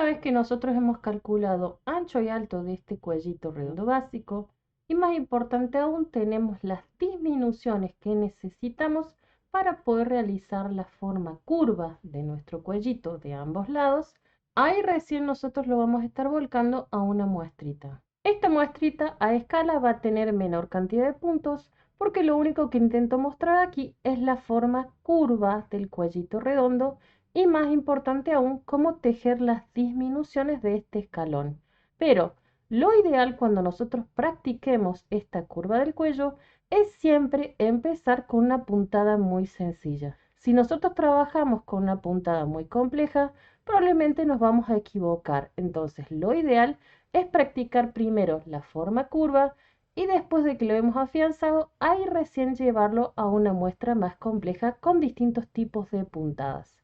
Una vez que nosotros hemos calculado ancho y alto de este cuellito redondo básico, y más importante aún, tenemos las disminuciones que necesitamos para poder realizar la forma curva de nuestro cuellito de ambos lados, ahí recién nosotros lo vamos a estar volcando a una muestrita. Esta muestrita a escala va a tener menor cantidad de puntos porque lo único que intento mostrar aquí es la forma curva del cuellito redondo y más importante aún, cómo tejer las disminuciones de este escalón. Pero lo ideal cuando nosotros practiquemos esta curva del cuello es siempre empezar con una puntada muy sencilla. Si nosotros trabajamos con una puntada muy compleja, probablemente nos vamos a equivocar. Entonces, lo ideal es practicar primero la forma curva y después de que lo hemos afianzado, ahí recién llevarlo a una muestra más compleja con distintos tipos de puntadas.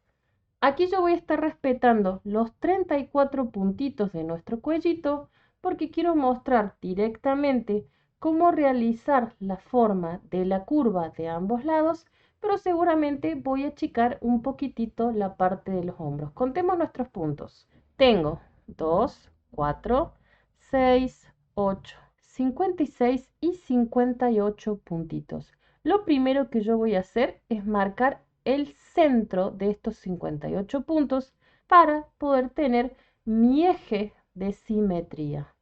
Aquí yo voy a estar respetando los 34 puntitos de nuestro cuellito porque quiero mostrar directamente cómo realizar la forma de la curva de ambos lados, pero seguramente voy a achicar un poquitito la parte de los hombros. Contemos nuestros puntos. Tengo 2, 4, 6, 8, 56 y 58 puntitos. Lo primero que yo voy a hacer es marcar el centro de estos 58 puntos para poder tener mi eje de simetría.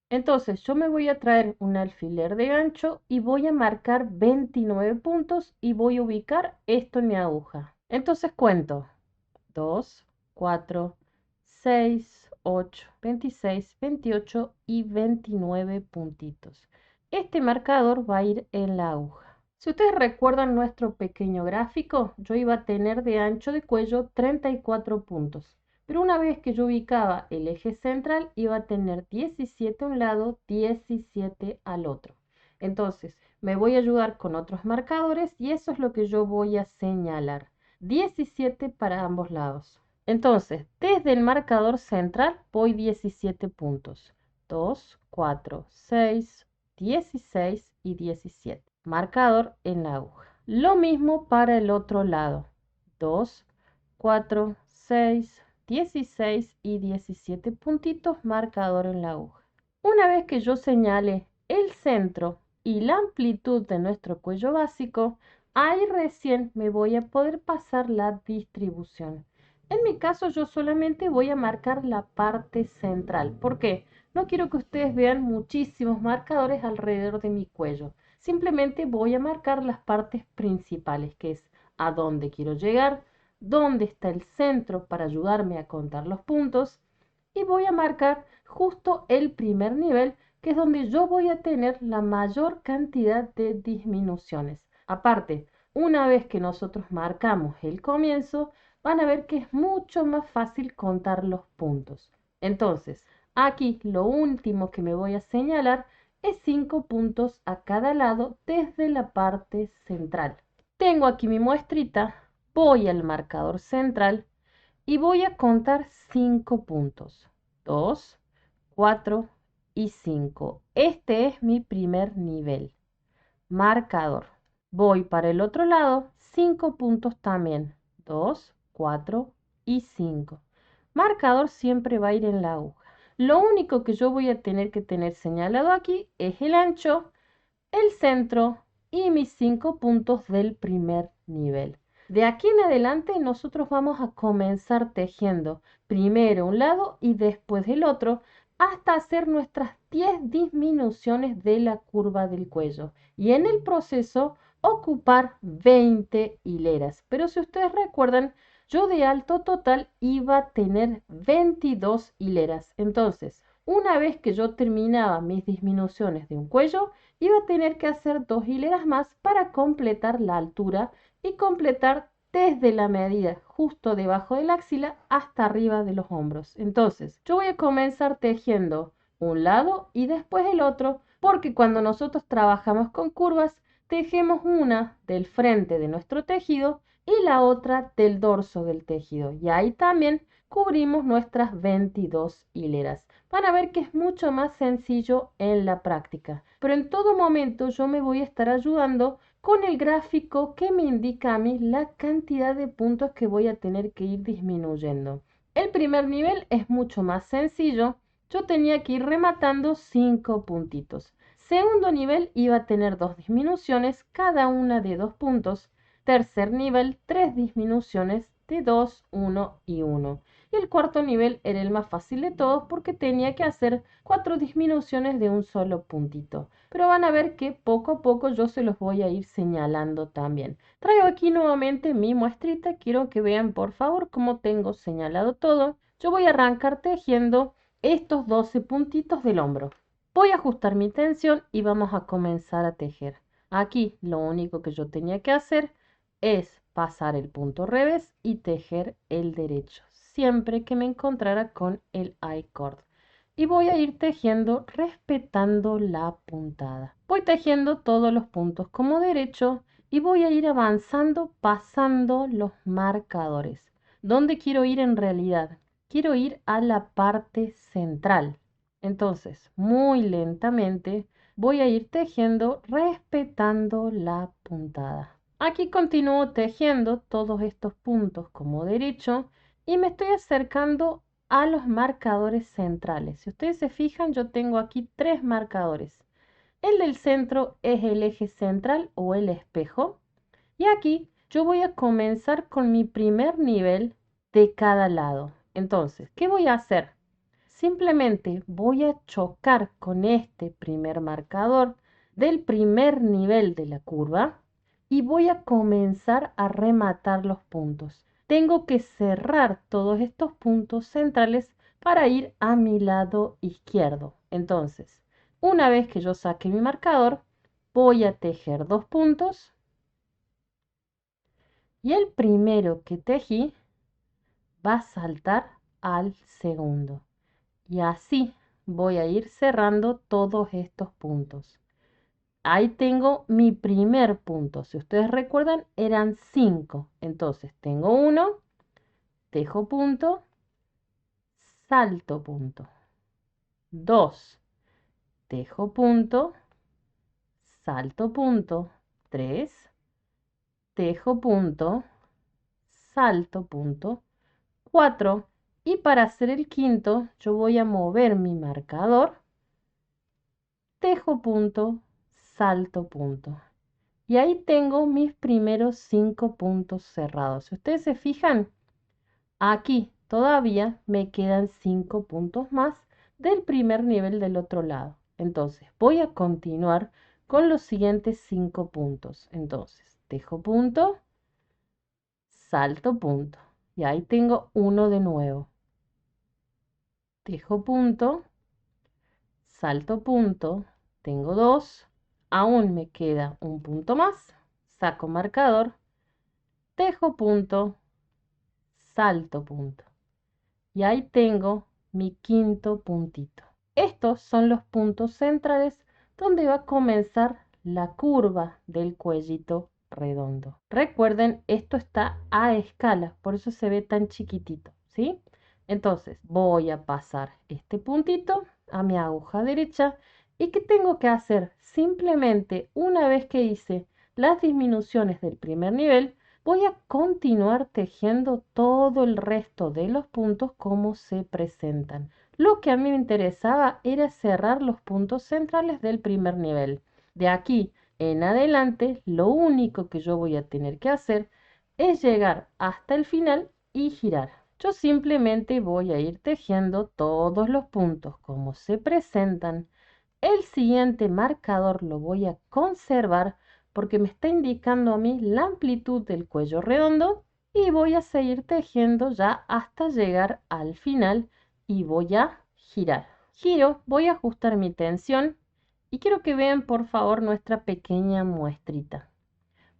Entonces yo me voy a traer un alfiler de gancho y voy a marcar 29 puntos y voy a ubicar esto en mi aguja. Entonces cuento 2, 4, 6, 8, 26, 28 y 29 puntitos. Este marcador va a ir en la aguja. Si ustedes recuerdan nuestro pequeño gráfico, yo iba a tener de ancho de cuello 34 puntos. Pero una vez que yo ubicaba el eje central, iba a tener 17 a un lado, 17 al otro. Entonces, me voy a ayudar con otros marcadores y eso es lo que yo voy a señalar. 17 para ambos lados. Entonces, desde el marcador central voy 17 puntos. 2, 4, 6, 16 y 17. Marcador en la aguja. Lo mismo para el otro lado. 2, 4, 6, 16 y 17 puntitos, marcador en la aguja. Una vez que yo señale el centro y la amplitud de nuestro cuello básico, ahí recién me voy a poder pasar la distribución. En mi caso yo solamente voy a marcar la parte central. ¿Por qué? No quiero que ustedes vean muchísimos marcadores alrededor de mi cuello. Simplemente voy a marcar las partes principales, que es a dónde quiero llegar, dónde está el centro para ayudarme a contar los puntos y voy a marcar justo el primer nivel, que es donde yo voy a tener la mayor cantidad de disminuciones. Aparte, una vez que nosotros marcamos el comienzo, van a ver que es mucho más fácil contar los puntos. Entonces, aquí lo último que me voy a señalar es 5 puntos a cada lado desde la parte central. Tengo aquí mi muestrita, voy al marcador central y voy a contar 5 puntos. 2, 4 y 5. Este es mi primer nivel. Marcador. Voy para el otro lado, 5 puntos también. 2, 4 y 5. Marcador siempre va a ir en la aguja. Lo único que yo voy a tener que tener señalado aquí es el ancho, el centro y mis 5 puntos del primer nivel. De aquí en adelante nosotros vamos a comenzar tejiendo primero un lado y después el otro hasta hacer nuestras 10 disminuciones de la curva del cuello y en el proceso ocupar 20 hileras. Pero si ustedes recuerdan, yo de alto total iba a tener 22 hileras. Entonces, una vez que yo terminaba mis disminuciones de un cuello, iba a tener que hacer 2 hileras más para completar la altura y completar desde la medida justo debajo de la axila hasta arriba de los hombros. Entonces, yo voy a comenzar tejiendo un lado y después el otro, porque cuando nosotros trabajamos con curvas, tejemos una del frente de nuestro tejido y la otra del dorso del tejido. Y ahí también cubrimos nuestras 22 hileras. Van a ver que es mucho más sencillo en la práctica, pero en todo momento yo me voy a estar ayudando con el gráfico que me indica a mí la cantidad de puntos que voy a tener que ir disminuyendo. El primer nivel es mucho más sencillo. Yo tenía que ir rematando 5 puntitos. Segundo nivel iba a tener 2 disminuciones, cada una de 2 puntos. Tercer nivel, 3 disminuciones de 2, 1 y 1. Y el cuarto nivel era el más fácil de todos porque tenía que hacer 4 disminuciones de un solo puntito. Pero van a ver que poco a poco yo se los voy a ir señalando también. Traigo aquí nuevamente mi muestrita. Quiero que vean por favor cómo tengo señalado todo. Yo voy a arrancar tejiendo estos 12 puntitos del hombro. Voy a ajustar mi tensión y vamos a comenzar a tejer. Aquí lo único que yo tenía que hacer es pasar el punto revés y tejer el derecho, siempre que me encontrara con el I-cord. Y voy a ir tejiendo respetando la puntada. Voy tejiendo todos los puntos como derecho y voy a ir avanzando pasando los marcadores. ¿Dónde quiero ir en realidad? Quiero ir a la parte central. Entonces, muy lentamente voy a ir tejiendo respetando la puntada. Aquí continúo tejiendo todos estos puntos como derecho y me estoy acercando a los marcadores centrales. Si ustedes se fijan, yo tengo aquí 3 marcadores. El del centro es el eje central o el espejo. Y aquí yo voy a comenzar con mi primer nivel de cada lado. Entonces, ¿qué voy a hacer? Simplemente voy a chocar con este primer marcador del primer nivel de la curva y voy a comenzar a rematar los puntos. Tengo que cerrar todos estos puntos centrales para ir a mi lado izquierdo. Entonces, una vez que yo saque mi marcador, voy a tejer 2 puntos y el primero que tejí va a saltar al segundo. Y así voy a ir cerrando todos estos puntos. Ahí tengo mi primer punto. Si ustedes recuerdan, eran 5. Entonces tengo uno, tejo punto, salto punto. 2, tejo punto, salto punto. 3, tejo punto, salto punto. 4. Y para hacer el quinto, yo voy a mover mi marcador, tejo punto, salto punto. Y ahí tengo mis primeros 5 puntos cerrados. Si ustedes se fijan, aquí todavía me quedan 5 puntos más del primer nivel del otro lado. Entonces, voy a continuar con los siguientes 5 puntos. Entonces, tejo punto, salto punto. Y ahí tengo uno de nuevo. Tejo punto, salto punto, tengo 2, aún me queda un punto más, saco marcador, tejo punto, salto punto. Y ahí tengo mi quinto puntito. Estos son los puntos centrales donde va a comenzar la curva del cuellito redondo. Recuerden, esto está a escala, por eso se ve tan chiquitito, ¿sí? Entonces voy a pasar este puntito a mi aguja derecha. ¿Y qué tengo que hacer? Simplemente una vez que hice las disminuciones del primer nivel, voy a continuar tejiendo todo el resto de los puntos como se presentan. Lo que a mí me interesaba era cerrar los puntos centrales del primer nivel. De aquí en adelante, lo único que yo voy a tener que hacer es llegar hasta el final y girar. Yo simplemente voy a ir tejiendo todos los puntos como se presentan. El siguiente marcador lo voy a conservar porque me está indicando a mí la amplitud del cuello redondo y voy a seguir tejiendo ya hasta llegar al final y voy a girar. Giro, voy a ajustar mi tensión y quiero que vean por favor nuestra pequeña muestrita.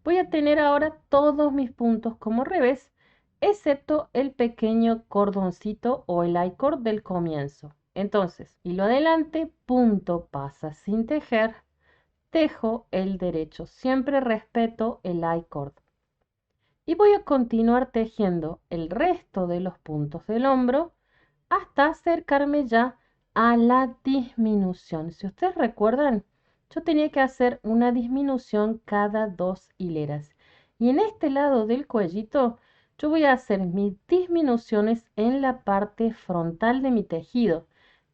Voy a tener ahora todos mis puntos como revés, excepto el pequeño cordoncito o el I-cord del comienzo. Entonces, hilo adelante, punto pasa sin tejer, tejo el derecho. Siempre respeto el I-cord. Y voy a continuar tejiendo el resto de los puntos del hombro hasta acercarme ya a la disminución. Si ustedes recuerdan, yo tenía que hacer una disminución cada 2 hileras. Y en este lado del cuellito yo voy a hacer mis disminuciones en la parte frontal de mi tejido.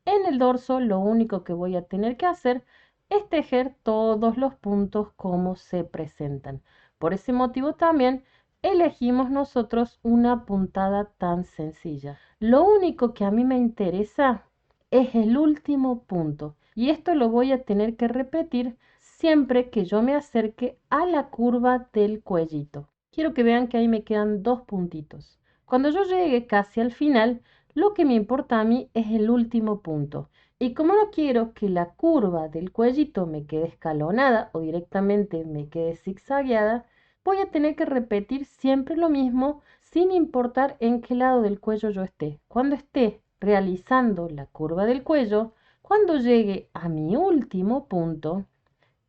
En el dorso lo único que voy a tener que hacer es tejer todos los puntos como se presentan. Por ese motivo también elegimos nosotros una puntada tan sencilla. Lo único que a mí me interesa es el último punto y esto lo voy a tener que repetir siempre que yo me acerque a la curva del cuellito. Quiero que vean que ahí me quedan dos puntitos. Cuando yo llegue casi al final, lo que me importa a mí es el último punto. Y como no quiero que la curva del cuellito me quede escalonada o directamente me quede zigzagueada, voy a tener que repetir siempre lo mismo sin importar en qué lado del cuello yo esté. Cuando esté realizando la curva del cuello, cuando llegue a mi último punto,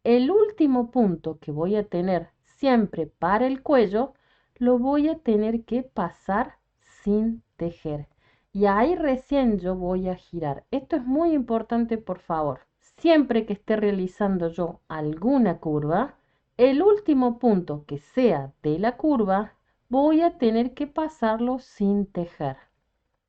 el último punto que voy a tener siempre para el cuello, lo voy a tener que pasar sin tejer. Y ahí recién yo voy a girar. Esto es muy importante, por favor. Siempre que esté realizando yo alguna curva, el último punto que sea de la curva, voy a tener que pasarlo sin tejer.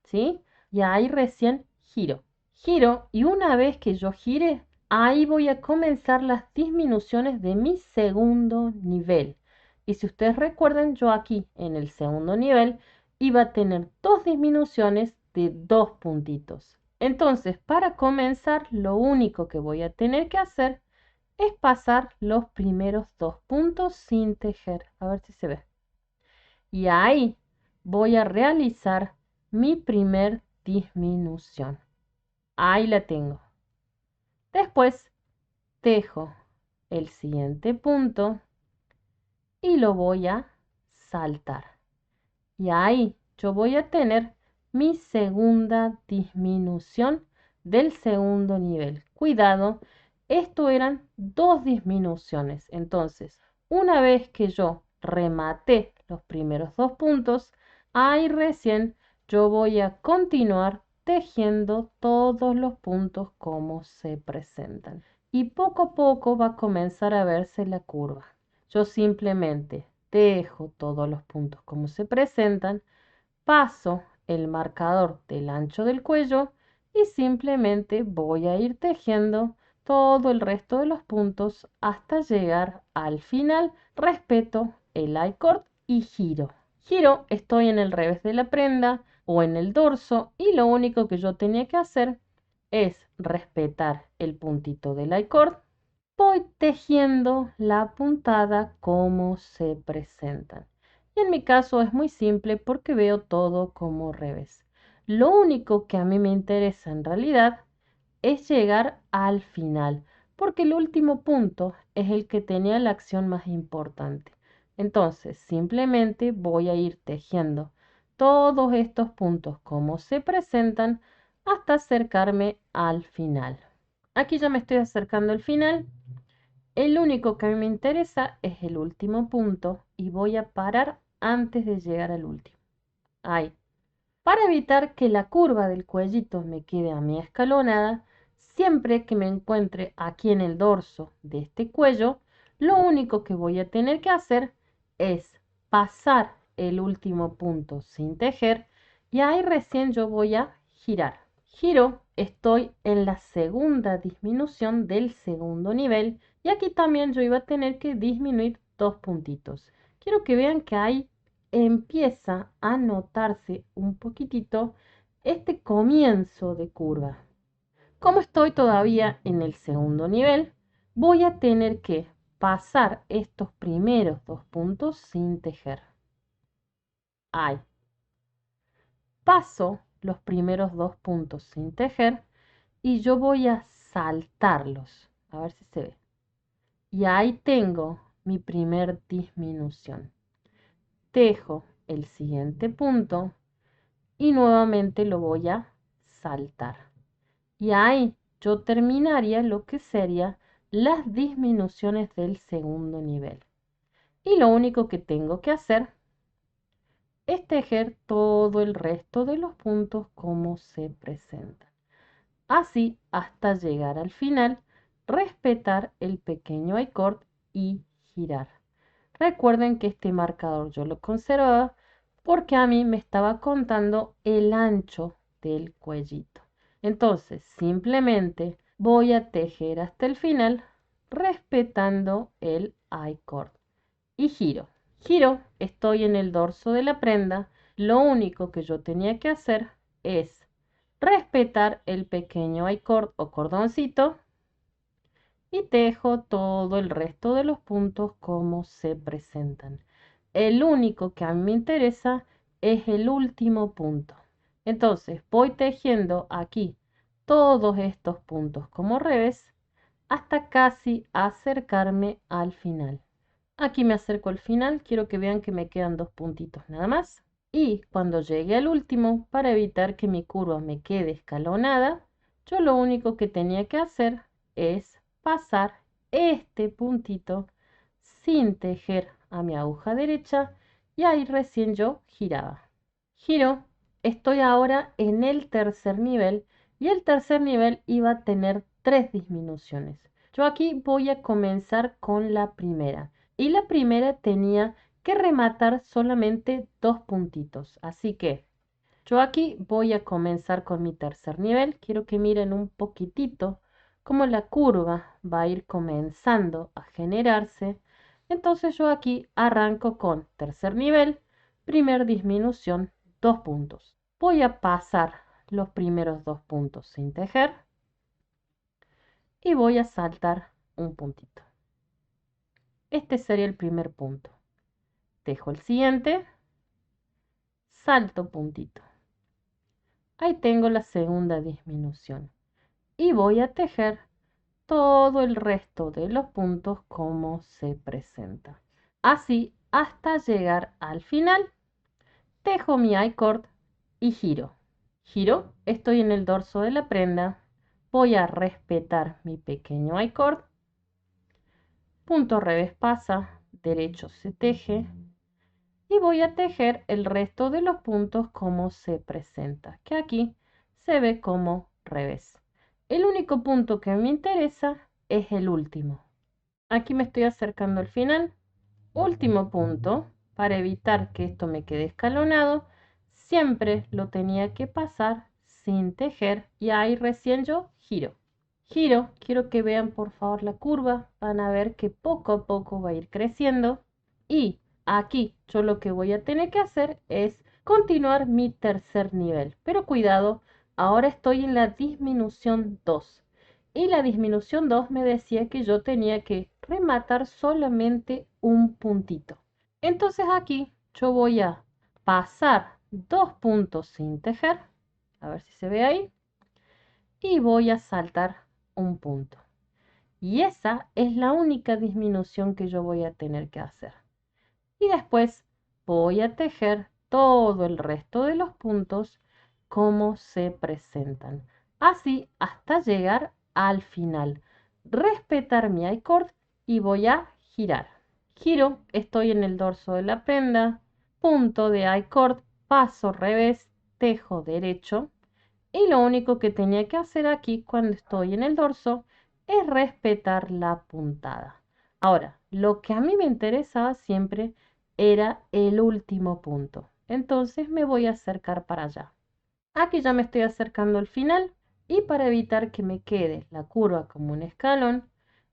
¿Sí? Y ahí recién giro. Giro y una vez que yo gire, ahí voy a comenzar las disminuciones de mi segundo nivel. Y si ustedes recuerdan, yo aquí en el segundo nivel iba a tener dos disminuciones de dos puntitos. Entonces, para comenzar, lo único que voy a tener que hacer es pasar los primeros dos puntos sin tejer. A ver si se ve. Y ahí voy a realizar mi primer disminución. Ahí la tengo. Después tejo el siguiente punto y lo voy a saltar. Y ahí yo voy a tener mi segunda disminución del segundo nivel. Cuidado, esto eran dos disminuciones. Entonces, una vez que yo rematé los primeros dos puntos, ahí recién yo voy a continuar tejiendo todos los puntos como se presentan. Y poco a poco va a comenzar a verse la curva. Yo simplemente tejo todos los puntos como se presentan, paso el marcador del ancho del cuello y simplemente voy a ir tejiendo todo el resto de los puntos hasta llegar al final. Respeto el I-cord y giro. Giro, estoy en el revés de la prenda o en el dorso y lo único que yo tenía que hacer es respetar el puntito del I-cord. Voy tejiendo la puntada como se presentan. Y en mi caso es muy simple porque veo todo como revés. Lo único que a mí me interesa en realidad es llegar al final, porque el último punto es el que tenía la acción más importante. Entonces, simplemente voy a ir tejiendo todos estos puntos como se presentan hasta acercarme al final. Aquí ya me estoy acercando al final. El único que a mí me interesa es el último punto y voy a parar antes de llegar al último. Ahí. Para evitar que la curva del cuellito me quede a mí escalonada, siempre que me encuentre aquí en el dorso de este cuello, lo único que voy a tener que hacer es pasar el último punto sin tejer y ahí recién yo voy a girar. Giro, estoy en la segunda disminución del segundo nivel y aquí también yo iba a tener que disminuir dos puntitos. Quiero que vean que ahí empieza a notarse un poquitito este comienzo de curva. Como estoy todavía en el segundo nivel, voy a tener que pasar estos primeros dos puntos sin tejer. Ahí. Paso los primeros dos puntos sin tejer y yo voy a saltarlos. A ver si se ve. Y ahí tengo mi primer disminución. Tejo el siguiente punto y nuevamente lo voy a saltar. Y ahí yo terminaría lo que sería las disminuciones del segundo nivel. Y lo único que tengo que hacer es tejer todo el resto de los puntos como se presentan. Así hasta llegar al final, respetar el pequeño I-cord y girar. Recuerden que este marcador yo lo conservaba porque a mí me estaba contando el ancho del cuellito. Entonces, simplemente voy a tejer hasta el final respetando el I-cord y giro. Giro, estoy en el dorso de la prenda. Lo único que yo tenía que hacer es respetar el pequeño I-cord o cordoncito y tejo todo el resto de los puntos como se presentan. El único que a mí me interesa es el último punto. Entonces voy tejiendo aquí todos estos puntos como revés hasta casi acercarme al final. Aquí me acerco al final, quiero que vean que me quedan dos puntitos nada más. Y cuando llegue al último, para evitar que mi curva me quede escalonada, yo lo único que tenía que hacer es pasar este puntito sin tejer a mi aguja derecha y ahí recién yo giraba. Giro, estoy ahora en el tercer nivel y el tercer nivel iba a tener 3 disminuciones. Yo aquí voy a comenzar con la primera y la primera tenía que rematar solamente 2 puntitos. Así que yo aquí voy a comenzar con mi tercer nivel. Quiero que miren un poquitito cómo la curva va a ir comenzando a generarse. Entonces yo aquí arranco con tercer nivel, primer disminución, 2 puntos. Voy a pasar los primeros 2 puntos sin tejer y voy a saltar un puntito. Este sería el primer punto. Tejo el siguiente, salto puntito. Ahí tengo la segunda disminución. Y voy a tejer todo el resto de los puntos como se presenta. Así hasta llegar al final. Tejo mi I-cord y giro. Giro, estoy en el dorso de la prenda. Voy a respetar mi pequeño I-cord. Punto revés pasa, derecho se teje. Y voy a tejer el resto de los puntos como se presenta, que aquí se ve como revés. El único punto que me interesa es el último. Aquí me estoy acercando al final. Último punto, para evitar que esto me quede escalonado, siempre lo tenía que pasar sin tejer y ahí recién yo giro. Giro, quiero que vean por favor la curva, van a ver que poco a poco va a ir creciendo y aquí yo lo que voy a tener que hacer es continuar mi tercer nivel, pero cuidado, ahora estoy en la disminución 2 y la disminución 2 me decía que yo tenía que rematar solamente un puntito. Entonces aquí yo voy a pasar 2 puntos sin tejer, a ver si se ve ahí, y voy a saltar un punto. Y esa es la única disminución que yo voy a tener que hacer. Y después voy a tejer todo el resto de los puntos como se presentan. Así hasta llegar al final. Respetar mi I-cord y voy a girar. Giro, estoy en el dorso de la prenda, punto de I-cord, paso revés, tejo derecho. Y lo único que tenía que hacer aquí cuando estoy en el dorso es respetar la puntada. Ahora, lo que a mí me interesaba siempre era el último punto. Entonces me voy a acercar para allá. Aquí ya me estoy acercando al final y para evitar que me quede la curva como un escalón,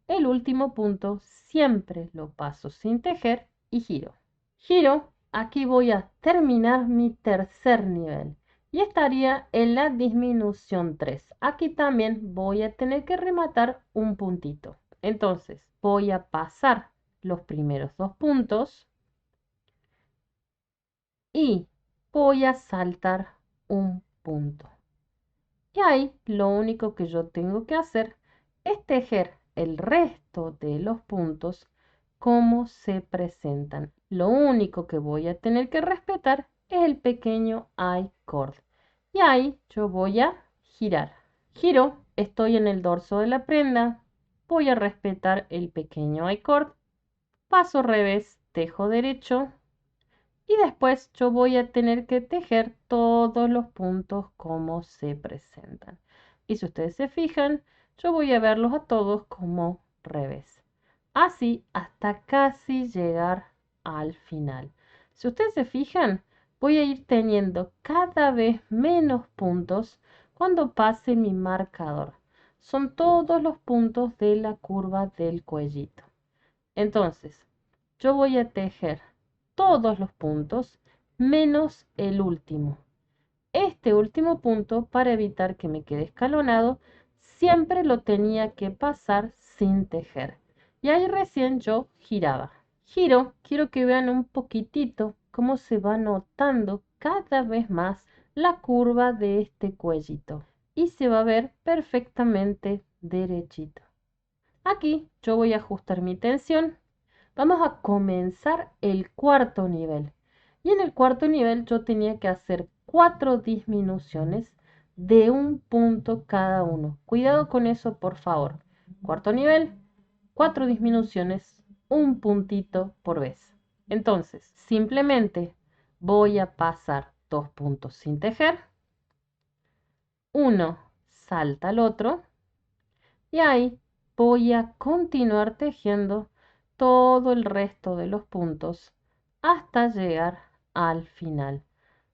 el último punto siempre lo paso sin tejer y giro. Giro, aquí voy a terminar mi tercer nivel y estaría en la disminución 3. Aquí también voy a tener que rematar un puntito. Entonces voy a pasar los primeros 2 puntos y voy a saltar un punto. Y ahí lo único que yo tengo que hacer es tejer el resto de los puntos como se presentan. Lo único que voy a tener que respetar es el pequeño I-cord. Y ahí yo voy a girar. Giro, estoy en el dorso de la prenda, voy a respetar el pequeño I-cord, paso revés, tejo derecho y después yo voy a tener que tejer todos los puntos como se presentan. Y si ustedes se fijan, yo voy a verlos a todos como revés. Así hasta casi llegar al final. Si ustedes se fijan, voy a ir teniendo cada vez menos puntos cuando pase mi marcador. Son todos los puntos de la curva del cuellito. Entonces, yo voy a tejer todos los puntos menos el último. Este último punto, para evitar que me quede escalonado, siempre lo tenía que pasar sin tejer. Y ahí recién yo giraba. Giro, quiero que vean un poquitito cómo se va notando cada vez más la curva de este cuellito. Y se va a ver perfectamente derechito. Aquí yo voy a ajustar mi tensión. Vamos a comenzar el cuarto nivel. Y en el cuarto nivel yo tenía que hacer 4 disminuciones de un punto cada uno. Cuidado con eso, por favor. Cuarto nivel, 4 disminuciones, un puntito por vez. Entonces, simplemente voy a pasar 2 puntos sin tejer. Uno salta al otro. Y ahí voy a continuar tejiendo todo el resto de los puntos hasta llegar al final.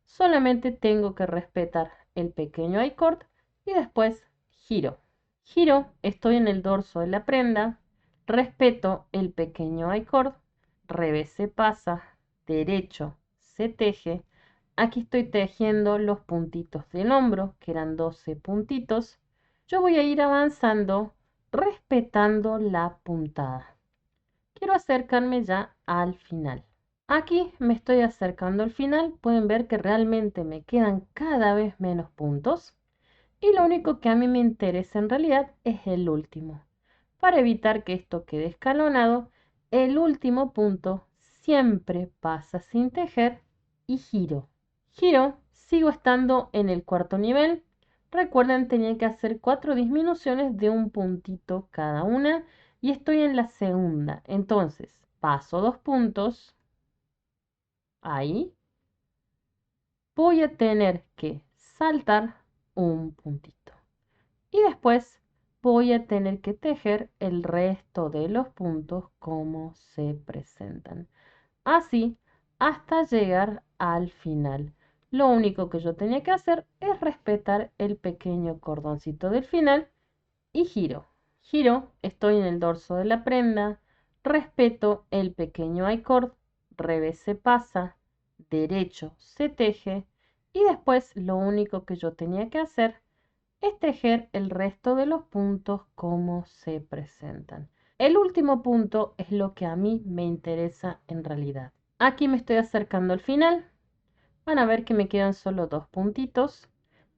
Solamente tengo que respetar el pequeño I-cord y después giro. Giro, estoy en el dorso de la prenda, respeto el pequeño I-cord, revés se pasa, derecho se teje. Aquí estoy tejiendo los puntitos del hombro, que eran 12 puntitos. Yo voy a ir avanzando respetando la puntada. Quiero acercarme ya al final. Aquí me estoy acercando al final. Pueden ver que realmente me quedan cada vez menos puntos. Y lo único que a mí me interesa en realidad es el último. Para evitar que esto quede escalonado, el último punto siempre pasa sin tejer y giro. Giro, sigo estando en el cuarto nivel. Recuerden, tenía que hacer 4 disminuciones de un puntito cada una y estoy en la segunda. Entonces, paso 2 puntos. Ahí. Voy a tener que saltar un puntito. Y después voy a tener que tejer el resto de los puntos como se presentan. Así hasta llegar al final. Lo único que yo tenía que hacer es respetar el pequeño cordoncito del final y giro. Giro, estoy en el dorso de la prenda, respeto el pequeño I-cord, revés se pasa, derecho se teje y después lo único que yo tenía que hacer es tejer el resto de los puntos como se presentan. El último punto es lo que a mí me interesa en realidad. Aquí me estoy acercando al final. Van a ver que me quedan solo 2 puntitos.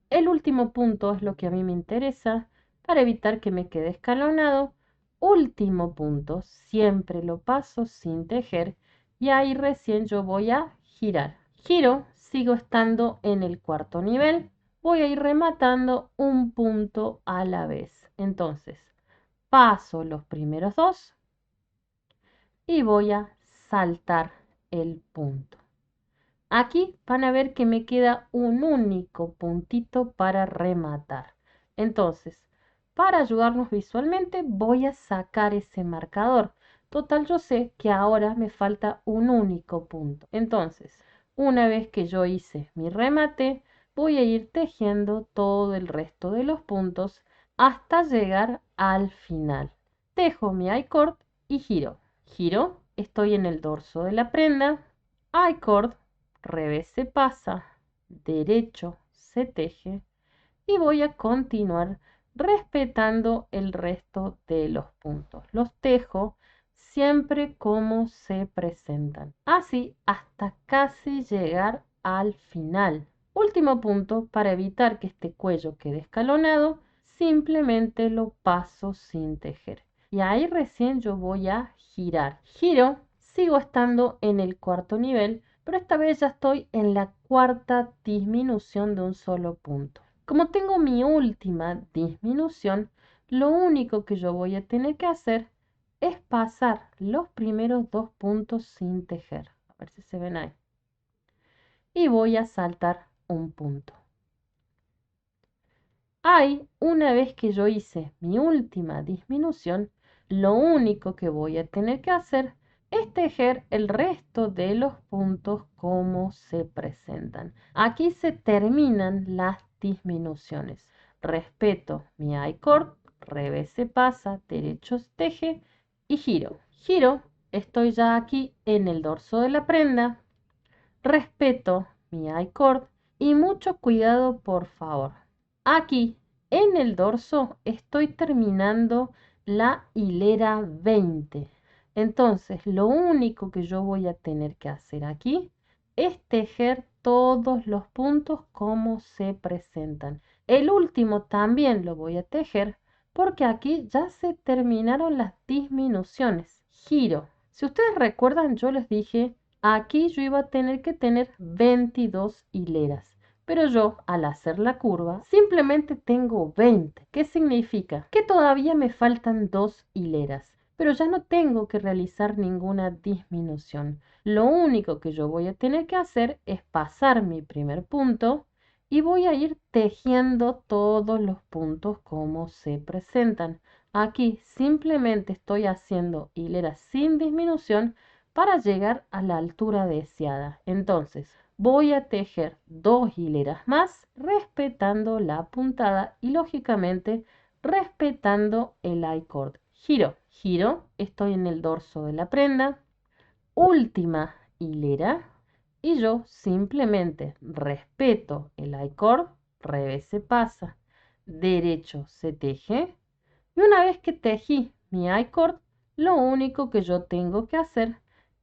El último punto es lo que a mí me interesa para evitar que me quede escalonado. Último punto, siempre lo paso sin tejer y ahí recién yo voy a girar. Giro, sigo estando en el cuarto nivel. Voy a ir rematando un punto a la vez. Entonces, paso los primeros 2 y voy a saltar el punto. Aquí van a ver que me queda un único puntito para rematar. Entonces, para ayudarnos visualmente, voy a sacar ese marcador. Total, yo sé que ahora me falta un único punto. Entonces, una vez que yo hice mi remate, voy a ir tejiendo todo el resto de los puntos hasta llegar al final. Tejo mi I-cord y giro. Giro, estoy en el dorso de la prenda. I-cord, revés se pasa, derecho se teje y voy a continuar respetando el resto de los puntos. Los tejo siempre como se presentan, así hasta casi llegar al final. Último punto, para evitar que este cuello quede escalonado, simplemente lo paso sin tejer. Y ahí recién yo voy a girar. Giro, sigo estando en el cuarto nivel, pero esta vez ya estoy en la cuarta disminución de un solo punto. Como tengo mi última disminución, lo único que yo voy a tener que hacer es pasar los primeros 2 puntos sin tejer. A ver si se ven ahí. Y voy a saltar un punto. Ahí, una vez que yo hice mi última disminución, lo único que voy a tener que hacer es tejer el resto de los puntos como se presentan. Aquí se terminan las disminuciones. Respeto mi I-cord, revés se pasa, derecho se teje y giro. Giro, estoy ya aquí en el dorso de la prenda. Respeto mi I-cord y mucho cuidado por favor. Aquí en el dorso estoy terminando la hilera 20. Entonces lo único que yo voy a tener que hacer aquí es tejer todos los puntos como se presentan. El último también lo voy a tejer porque aquí ya se terminaron las disminuciones. Giro. Si ustedes recuerdan, yo les dije, aquí yo iba a tener que tener 22 hileras. Pero yo, al hacer la curva, simplemente tengo 20. ¿Qué significa? Que todavía me faltan 2 hileras. Pero ya no tengo que realizar ninguna disminución. Lo único que yo voy a tener que hacer es pasar mi primer punto y voy a ir tejiendo todos los puntos como se presentan. Aquí simplemente estoy haciendo hileras sin disminución para llegar a la altura deseada. Entonces voy a tejer 2 hileras más respetando la puntada y lógicamente respetando el I-cord. Giro, giro, estoy en el dorso de la prenda, última hilera y yo simplemente respeto el I-cord, revés se pasa, derecho se teje y una vez que tejí mi I-cord, lo único que yo tengo que hacer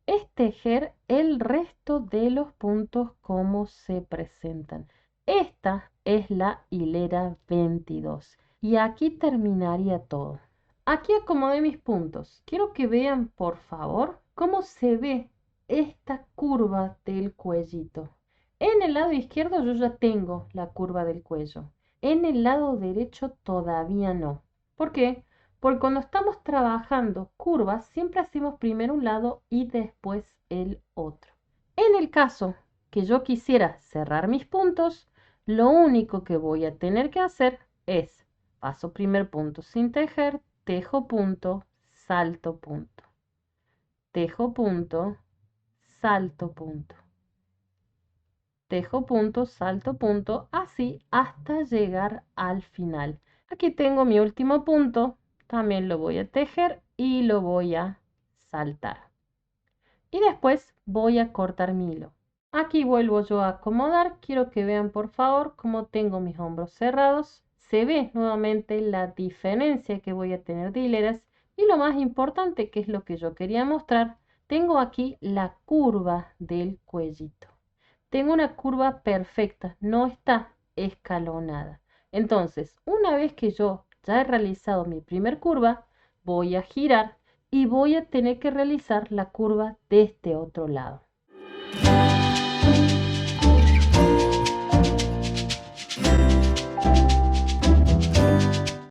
es tejer el resto de los puntos como se presentan. Esta es la hilera 22 y aquí terminaría todo. Aquí acomodé mis puntos. Quiero que vean, por favor, cómo se ve esta curva del cuellito. En el lado izquierdo yo ya tengo la curva del cuello. En el lado derecho todavía no. ¿Por qué? Porque cuando estamos trabajando curvas, siempre hacemos primero un lado y después el otro. En el caso que yo quisiera cerrar mis puntos, lo único que voy a tener que hacer es paso primer punto sin tejer, tejo punto, salto punto, tejo punto, salto punto, tejo punto, salto punto, así hasta llegar al final. Aquí tengo mi último punto, también lo voy a tejer y lo voy a saltar. Y después voy a cortar mi hilo. Aquí vuelvo yo a acomodar. Quiero que vean por favor cómo tengo mis hombros cerrados. Se ve nuevamente la diferencia que voy a tener de hileras. Y lo más importante, que es lo que yo quería mostrar, tengo aquí la curva del cuellito. Tengo una curva perfecta, no está escalonada. Entonces, una vez que yo ya he realizado mi primer curva, voy a girar y voy a tener que realizar la curva de este otro lado.